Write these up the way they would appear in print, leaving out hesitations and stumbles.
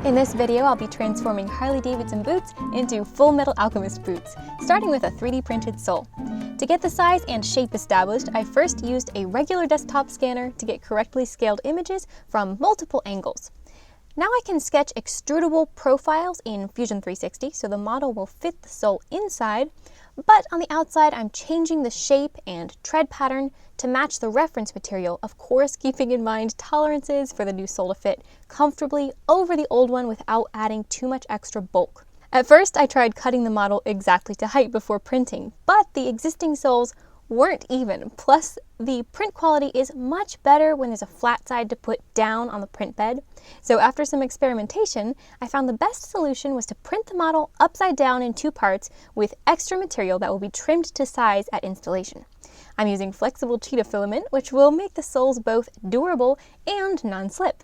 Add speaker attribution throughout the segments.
Speaker 1: In this video, I'll be transforming Harley-Davidson boots into Fullmetal Alchemist boots, starting with a 3D printed sole. To get the size and shape established, I first used a regular desktop scanner to get correctly scaled images from multiple angles. Now I can sketch extrudable profiles in Fusion 360 so the model will fit the sole inside, but on the outside I'm changing the shape and tread pattern to match the reference material, of course keeping in mind tolerances for the new sole to fit comfortably over the old one without adding too much extra bulk. At first I tried cutting the model exactly to height before printing, but the existing soles weren't even. Plus, the print quality is much better when there's a flat side to put down on the print bed. So after some experimentation, I found the best solution was to print the model upside down in two parts with extra material that will be trimmed to size at installation. I'm using flexible cheetah filament, which will make the soles both durable and non-slip.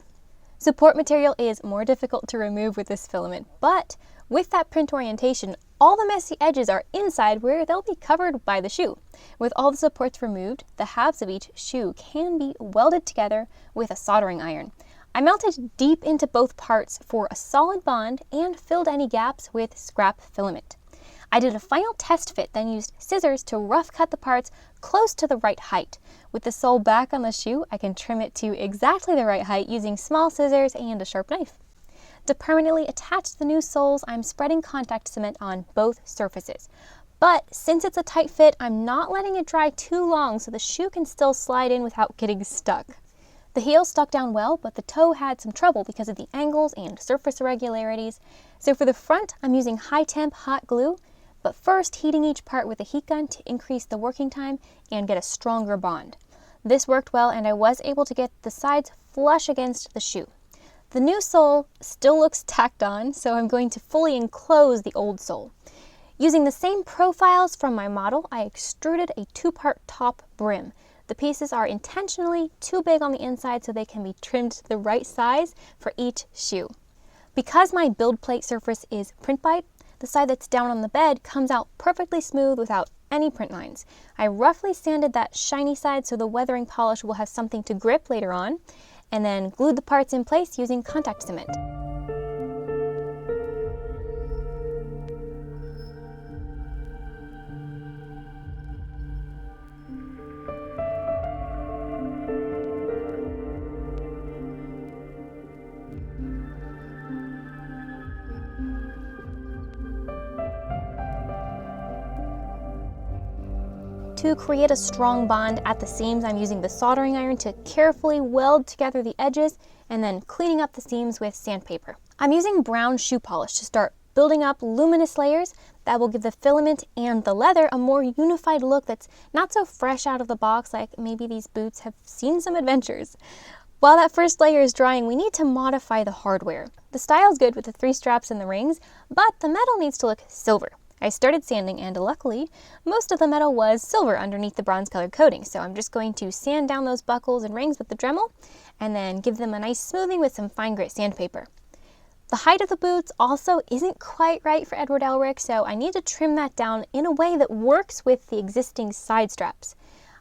Speaker 1: Support material is more difficult to remove with this filament, but with that print orientation, all the messy edges are inside where they'll be covered by the shoe. With all the supports removed, the halves of each shoe can be welded together with a soldering iron. I melted deep into both parts for a solid bond and filled any gaps with scrap filament. I did a final test fit, then used scissors to rough cut the parts close to the right height. With the sole back on the shoe, I can trim it to exactly the right height using small scissors and a sharp knife. To permanently attach the new soles, I'm spreading contact cement on both surfaces. But since it's a tight fit, I'm not letting it dry too long so the shoe can still slide in without getting stuck. The heel stuck down well, but the toe had some trouble because of the angles and surface irregularities. So for the front, I'm using high-temp hot glue, but first heating each part with a heat gun to increase the working time and get a stronger bond. This worked well, and I was able to get the sides flush against the shoe. The new sole still looks tacked on, so I'm going to fully enclose the old sole. Using the same profiles from my model, I extruded a two-part top brim. The pieces are intentionally too big on the inside so they can be trimmed to the right size for each shoe. Because my build plate surface is print bite, the side that's down on the bed comes out perfectly smooth without any print lines. I roughly sanded that shiny side so the weathering polish will have something to grip later on, and then glued the parts in place using contact cement. To create a strong bond at the seams, I'm using the soldering iron to carefully weld together the edges and then cleaning up the seams with sandpaper. I'm using brown shoe polish to start building up luminous layers that will give the filament and the leather a more unified look that's not so fresh out of the box like maybe these boots have seen some adventures. While that first layer is drying, we need to modify the hardware. The style's good with the 3 straps and the rings, but the metal needs to look silver. I started sanding, and luckily, most of the metal was silver underneath the bronze-colored coating, so I'm just going to sand down those buckles and rings with the Dremel, and then give them a nice smoothing with some fine grit sandpaper. The height of the boots also isn't quite right for Edward Elric, so I need to trim that down in a way that works with the existing side straps.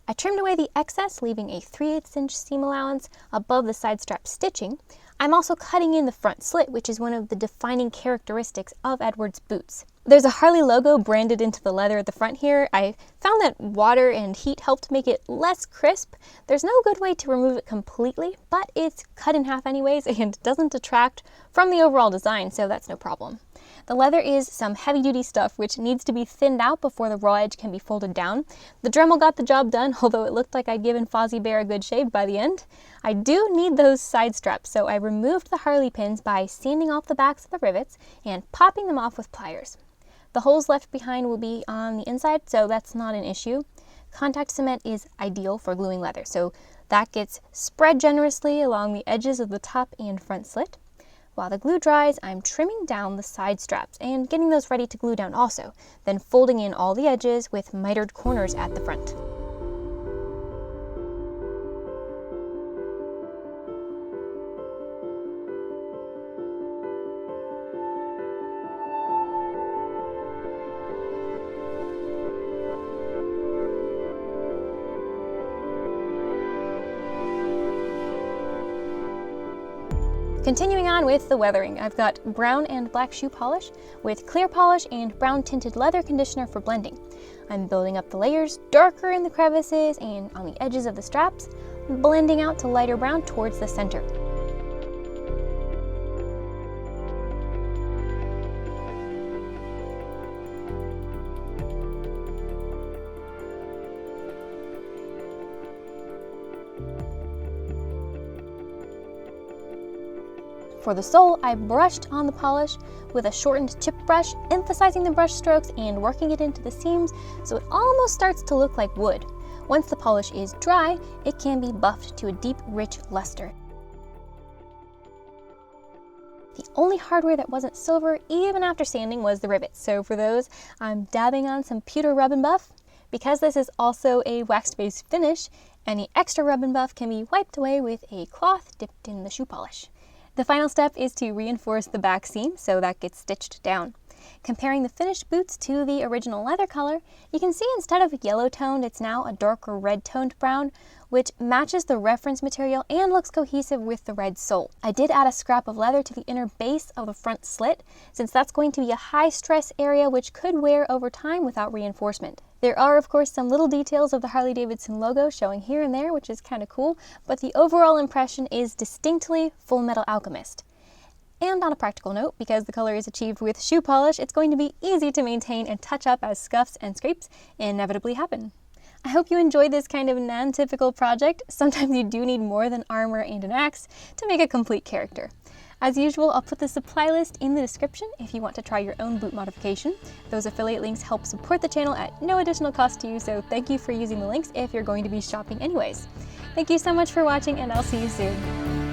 Speaker 1: I trimmed away the excess, leaving a 3/8 inch seam allowance above the side strap stitching. I'm also cutting in the front slit, which is one of the defining characteristics of Edward's boots. There's a Harley logo branded into the leather at the front here. I found that water and heat helped make it less crisp. There's no good way to remove it completely, but it's cut in half anyways and doesn't detract from the overall design, so that's no problem. The leather is some heavy-duty stuff which needs to be thinned out before the raw edge can be folded down. The Dremel got the job done, although it looked like I'd given Fozzie Bear a good shave by the end. I do need those side straps, so I removed the Harley pins by sanding off the backs of the rivets and popping them off with pliers. The holes left behind will be on the inside, so that's not an issue. Contact cement is ideal for gluing leather, so that gets spread generously along the edges of the top and front slit. While the glue dries, I'm trimming down the side straps and getting those ready to glue down also, then folding in all the edges with mitered corners at the front. Continuing on with the weathering, I've got brown and black shoe polish with clear polish and brown tinted leather conditioner for blending. I'm building up the layers darker in the crevices and on the edges of the straps, blending out to lighter brown towards the center. For the sole, I brushed on the polish with a shortened chip brush, emphasizing the brush strokes and working it into the seams so it almost starts to look like wood. Once the polish is dry, it can be buffed to a deep, rich luster. The only hardware that wasn't silver, even after sanding, was the rivets. So for those, I'm dabbing on some pewter rub and buff. Because this is also a wax-based finish, any extra rub and buff can be wiped away with a cloth dipped in the shoe polish. The final step is to reinforce the back seam so that gets stitched down. Comparing the finished boots to the original leather color, you can see instead of yellow toned, it's now a darker red toned brown, which matches the reference material and looks cohesive with the red sole. I did add a scrap of leather to the inner base of the front slit, since that's going to be a high stress area which could wear over time without reinforcement. There are of course some little details of the Harley-Davidson logo showing here and there, which is kind of cool, but the overall impression is distinctly Fullmetal Alchemist. And on a practical note, because the color is achieved with shoe polish, it's going to be easy to maintain and touch up as scuffs and scrapes inevitably happen. I hope you enjoyed this kind of non-typical project. Sometimes you do need more than armor and an axe to make a complete character. As usual, I'll put the supply list in the description if you want to try your own boot modification. Those affiliate links help support the channel at no additional cost to you, so thank you for using the links if you're going to be shopping anyways. Thank you so much for watching, and I'll see you soon.